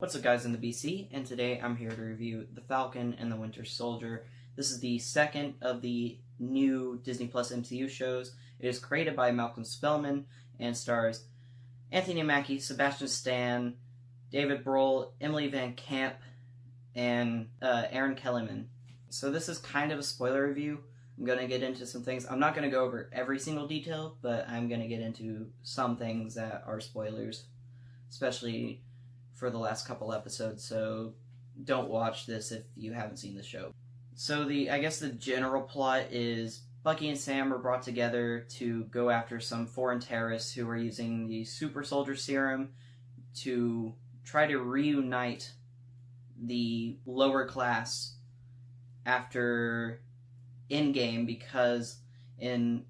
What's up, guys, in the BC, and today I'm here to review The Falcon and the Winter Soldier. This is the second of the new Disney Plus MCU shows. It is created by Malcolm Spellman and stars Anthony Mackie, Sebastian Stan, David Brohl, Emily Van Camp, and Aaron Kellyman. So this is kind of a spoiler review. I'm going to get into some things. I'm not going to go over every single detail, but I'm going to get into some things that are spoilers, especially for the last couple episodes, so don't watch this if you haven't seen the show. So I guess the general plot is Bucky and Sam are brought together to go after some foreign terrorists who are using the super soldier serum to try to reunite the lower class after Endgame, because in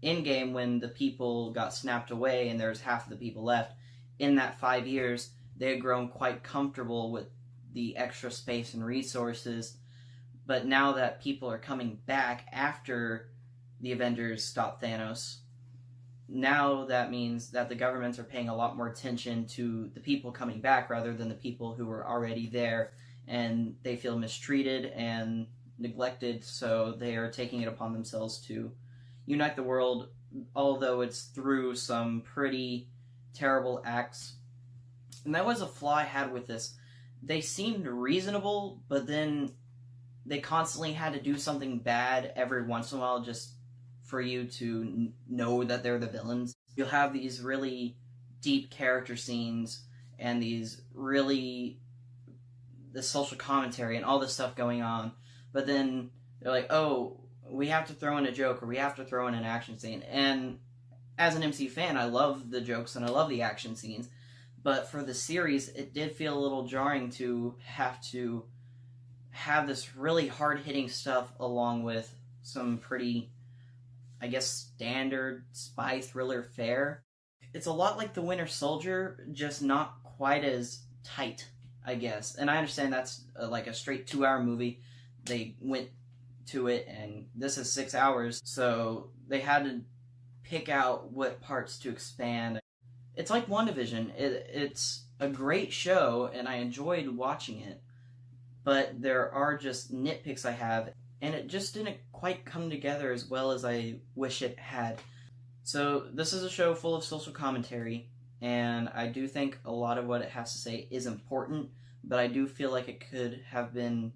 Endgame, when the people got snapped away and there's half of the people left, in that 5 years, they had grown quite comfortable with the extra space and resources, but now that people are coming back after the Avengers stop Thanos, now that means that the governments are paying a lot more attention to the people coming back rather than the people who were already there, and they feel mistreated and neglected, so they are taking it upon themselves to unite the world, although it's through some pretty terrible acts. And that was a flaw I had with this. They seemed reasonable, but then they constantly had to do something bad every once in a while just for you to know that they're the villains. You'll have these really deep character scenes and the social commentary and all this stuff going on, but then they're like, oh, we have to throw in a joke or we have to throw in an action scene. And as an MC fan, I love the jokes and I love the action scenes. But for the series, it did feel a little jarring to have this really hard-hitting stuff along with some pretty, I guess, standard spy thriller fare. It's a lot like The Winter Soldier, just not quite as tight, I guess. And I understand that's like a straight 2-hour movie. They went to it, and this is 6 hours, so they had to pick out what parts to expand. It's like WandaVision. It's a great show, and I enjoyed watching it, but there are just nitpicks I have, and it just didn't quite come together as well as I wish it had. So this is a show full of social commentary, and I do think a lot of what it has to say is important, but I do feel like it could have been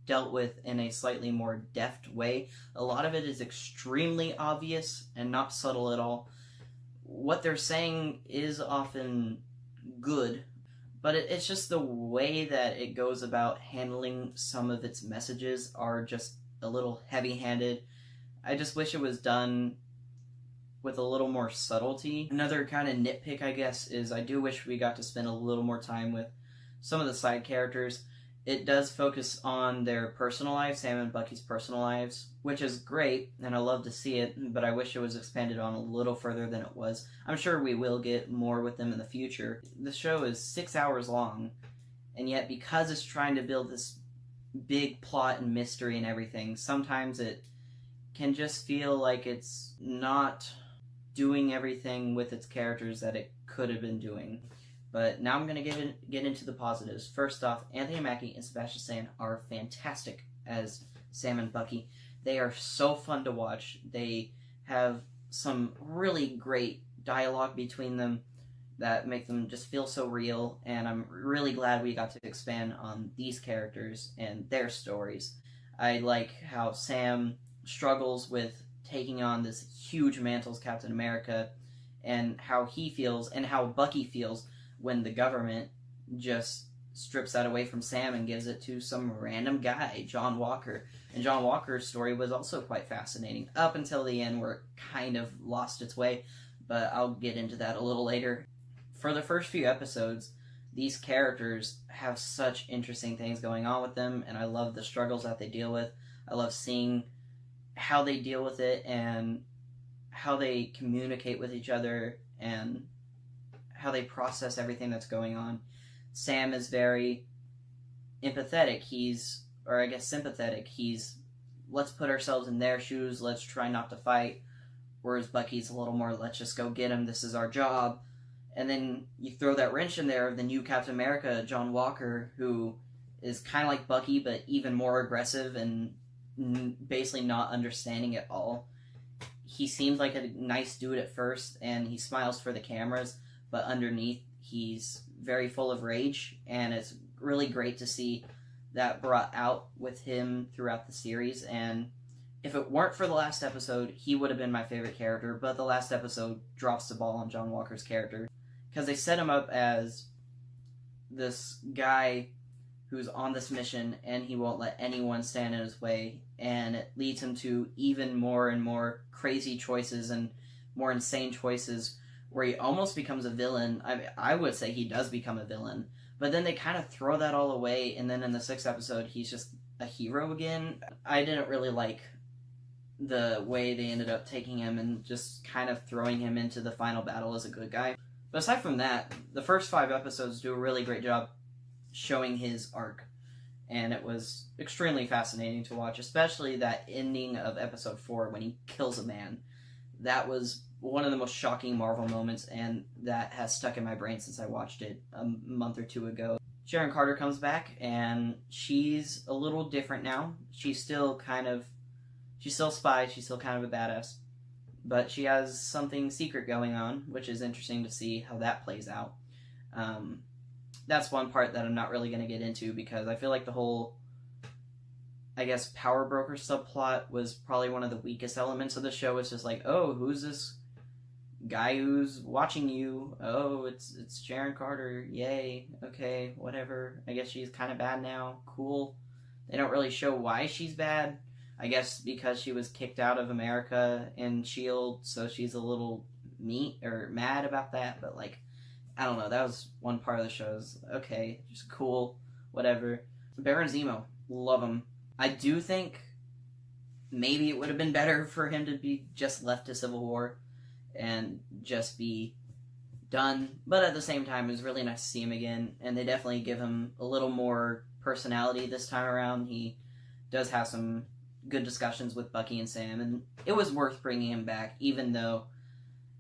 dealt with in a slightly more deft way. A lot of it is extremely obvious and not subtle at all. What they're saying is often good, but it's just the way that it goes about handling some of its messages are just a little heavy-handed. I just wish it was done with a little more subtlety. Another kind of nitpick, I guess, is I do wish we got to spend a little more time with some of the side characters. It does focus on their personal lives, Sam and Bucky's personal lives, which is great, and I love to see it, but I wish it was expanded on a little further than it was. I'm sure we will get more with them in the future. The show is 6 hours long, and yet because it's trying to build this big plot and mystery and everything, sometimes it can just feel like it's not doing everything with its characters that it could have been doing. But now I'm going to get into the positives. First off, Anthony Mackie and Sebastian Stan are fantastic as Sam and Bucky. They are so fun to watch. They have some really great dialogue between them that make them just feel so real, and I'm really glad we got to expand on these characters and their stories. I like how Sam struggles with taking on this huge mantle as Captain America, and how he feels and how Bucky feels when the government just strips that away from Sam and gives it to some random guy, John Walker. And John Walker's story was also quite fascinating, up until the end where it kind of lost its way, but I'll get into that a little later. For the first few episodes, these characters have such interesting things going on with them, and I love the struggles that they deal with. I love seeing how they deal with it and how they communicate with each other and how they process everything that's going on. Sam is very empathetic. Sympathetic. Let's put ourselves in their shoes, let's try not to fight. Whereas Bucky's a little more, let's just go get him, this is our job. And then you throw that wrench in there of the new Captain America, John Walker, who is kind of like Bucky, but even more aggressive and basically not understanding at all. He seems like a nice dude at first, and he smiles for the cameras, but underneath, he's very full of rage, and it's really great to see that brought out with him throughout the series. And if it weren't for the last episode, he would have been my favorite character, but the last episode drops the ball on John Walker's character, because they set him up as this guy who's on this mission, and he won't let anyone stand in his way, and it leads him to even more and more crazy choices and more insane choices, where he almost becomes a villain. I would say he does become a villain, but then they kind of throw that all away, and then in the 6th episode, he's just a hero again. I didn't really like the way they ended up taking him and just kind of throwing him into the final battle as a good guy. But aside from that, the first 5 episodes do a really great job showing his arc, and it was extremely fascinating to watch, especially that ending of episode 4 when he kills a man. That was one of the most shocking Marvel moments, and that has stuck in my brain since I watched it a month or 2 ago. Sharon Carter comes back, and she's a little different now. She's still a spy, she's still kind of a badass, but she has something secret going on, which is interesting to see how that plays out. That's one part that I'm not really going to get into, because I feel like the whole, I guess, power broker subplot was probably one of the weakest elements of the show. It's just like, oh, who's this guy who's watching you? Oh, it's Sharon Carter. Yay. Okay, whatever. I guess she's kind of bad now. Cool. They don't really show why she's bad. I guess because she was kicked out of America and S.H.I.E.L.D., so she's a little mad about that, but like, I don't know, that was one part of the show. Okay, just cool, whatever. Baron Zemo, love him. I do think maybe it would have been better for him to be just left to Civil War and just be done, but at the same time, it was really nice to see him again, and they definitely give him a little more personality this time around. He does have some good discussions with Bucky and Sam, and it was worth bringing him back, even though,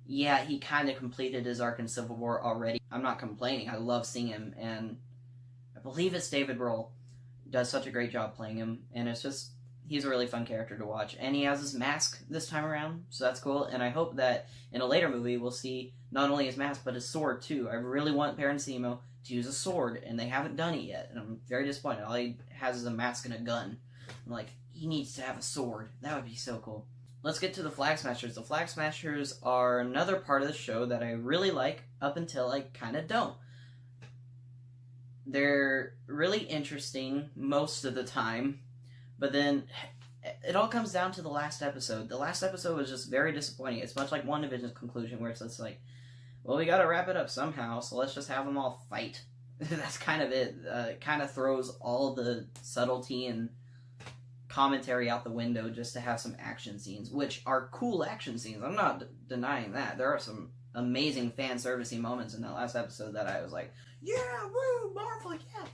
yeah, he kind of completed his arc in Civil War already. I'm not complaining. I love seeing him, and I believe it's David Grohl does such a great job playing him, and it's just, he's a really fun character to watch. And he has his mask this time around, so that's cool, and I hope that in a later movie we'll see not only his mask, but his sword, too. I really want Baron Zemo to use a sword, and they haven't done it yet, and I'm very disappointed. All he has is a mask and a gun. I'm like, he needs to have a sword. That would be so cool. Let's get to the Flag Smashers. The Flag Smashers are another part of the show that I really like up until I kind of don't. They're really interesting most of the time, but then it all comes down to the last episode. The last episode was just very disappointing. It's much like WandaVision's conclusion, where it's just like, well, we gotta wrap it up somehow, so let's just have them all fight. That's kind of it. It kind of throws all the subtlety and commentary out the window just to have some action scenes, which are cool action scenes. I'm not denying that. There are some amazing fan servicey moments in that last episode that I was like, yeah, woo, Marvel, yeah.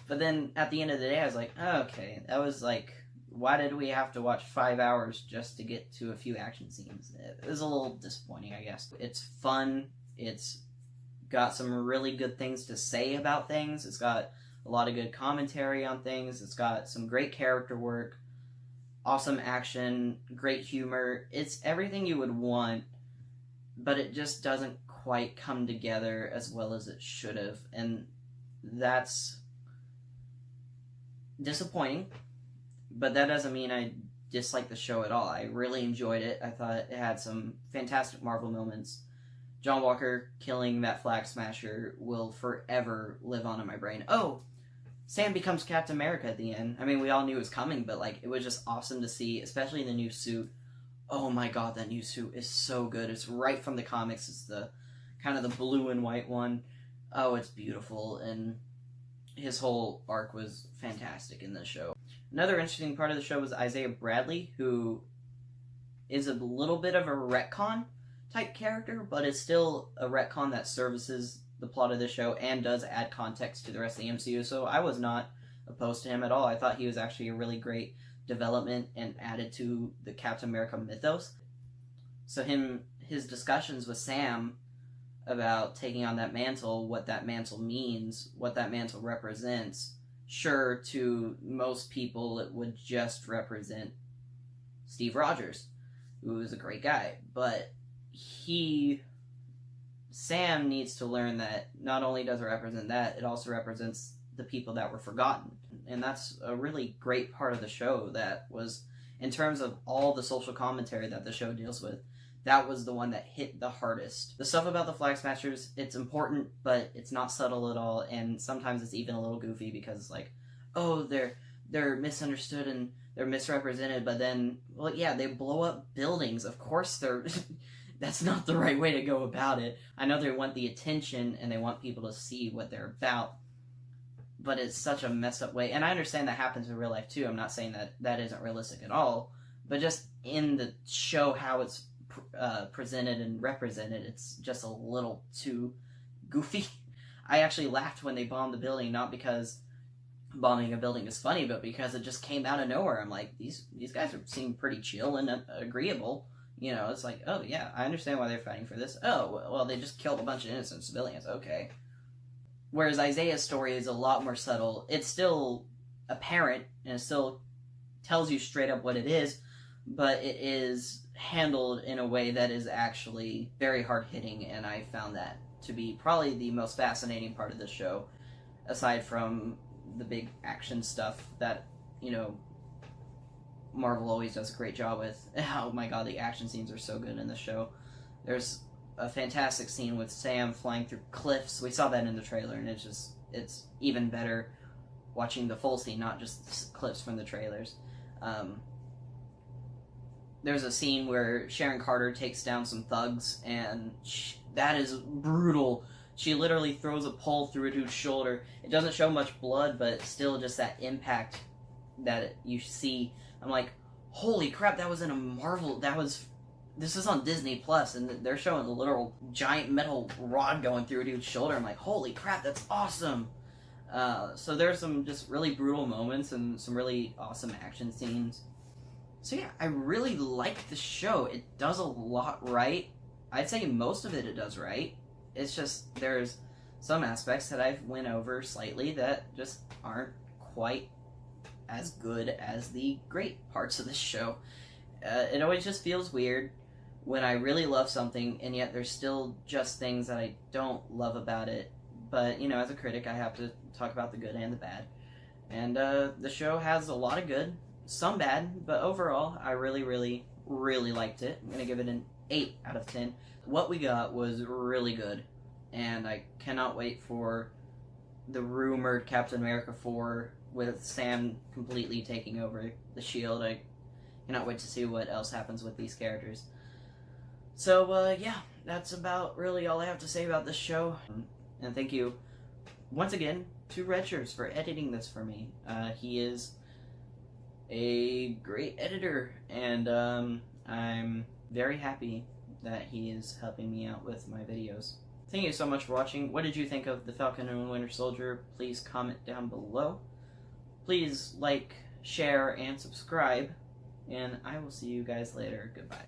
But then at the end of the day, I was like, okay, that was like, why did we have to watch 5 hours just to get to a few action scenes? It was a little disappointing, I guess. It's fun. It's got some really good things to say about things. It's got a lot of good commentary on things. It's got some great character work, awesome action, great humor. It's everything you would want, but it just doesn't quite come together as well as it should have, and that's disappointing, but that doesn't mean I dislike the show at all. I really enjoyed it. I thought it had some fantastic Marvel moments. John Walker killing that Flag Smasher will forever live on in my brain. Oh, Sam becomes Captain America at the end. I mean, we all knew it was coming, but like, it was just awesome to see, especially the new suit. Oh my god, that new suit is so good. It's right from the comics. It's the kind of the blue and white one. Oh, it's beautiful, and his whole arc was fantastic in the show. Another interesting part of the show was Isaiah Bradley, who is a little bit of a retcon type character, but is still a retcon that services the plot of the show and does add context to the rest of the MCU, so I was not opposed to him at all. I thought he was actually a really great development and added to the Captain America mythos. So his discussions with Sam about taking on that mantle, what that mantle means, what that mantle represents. Sure, to most people, it would just represent Steve Rogers, who is a great guy, but Sam needs to learn that not only does it represent that, it also represents the people that were forgotten. And that's a really great part of the show that was, in terms of all the social commentary that the show deals with, that was the one that hit the hardest. The stuff about the Flag Smashers, it's important, but it's not subtle at all, and sometimes it's even a little goofy because it's like, oh, they're misunderstood and they're misrepresented, but then, well, yeah, they blow up buildings. Of course they're... That's not the right way to go about it. I know they want the attention and they want people to see what they're about, but it's such a messed up way. And I understand that happens in real life too. I'm not saying that that isn't realistic at all, but just in the show, how it's presented and represented, it's just a little too goofy. I actually laughed when they bombed the building, not because bombing a building is funny, but because it just came out of nowhere. I'm like, these guys seem pretty chill and agreeable. You know, it's like, oh yeah, I understand why they're fighting for this. Oh, well, they just killed a bunch of innocent civilians. Okay. Whereas Isaiah's story is a lot more subtle. It's still apparent, and it still tells you straight up what it is, but it is handled in a way that is actually very hard-hitting, and I found that to be probably the most fascinating part of the show, aside from the big action stuff that, you know, Marvel always does a great job with. Oh my god, the action scenes are so good in the show. There's a fantastic scene with Sam flying through cliffs. We saw that in the trailer, and it's even better watching the full scene, not just clips from the trailers. There's a scene where Sharon Carter takes down some thugs, and that is brutal. She literally throws a pole through a dude's shoulder. It doesn't show much blood, but still just that impact that you see. I'm like, holy crap, that was in a Marvel, this is on Disney Plus, and they're showing a literal giant metal rod going through a dude's shoulder. I'm like, holy crap, that's awesome. So there's some just really brutal moments and some really awesome action scenes. So yeah, I really like the show. It does a lot right. I'd say most of it does right. It's just, there's some aspects that I've went over slightly that just aren't quite as good as the great parts of this show. It always just feels weird when I really love something, and yet there's still just things that I don't love about it. But, you know, as a critic, I have to talk about the good and the bad. And the show has a lot of good, some bad, but overall, I really, really, really liked it. I'm going to give it an 8 out of 10. What we got was really good, and I cannot wait for the rumored Captain America 4 with Sam completely taking over the Shield. I cannot wait to see what else happens with these characters. So, yeah, that's about really all I have to say about this show. And thank you, once again, to Redshirts for editing this for me. He is a great editor, and I'm very happy that he is helping me out with my videos. Thank you so much for watching. What did you think of The Falcon and Winter Soldier? Please comment down below. Please like, share, and subscribe, and I will see you guys later. Goodbye.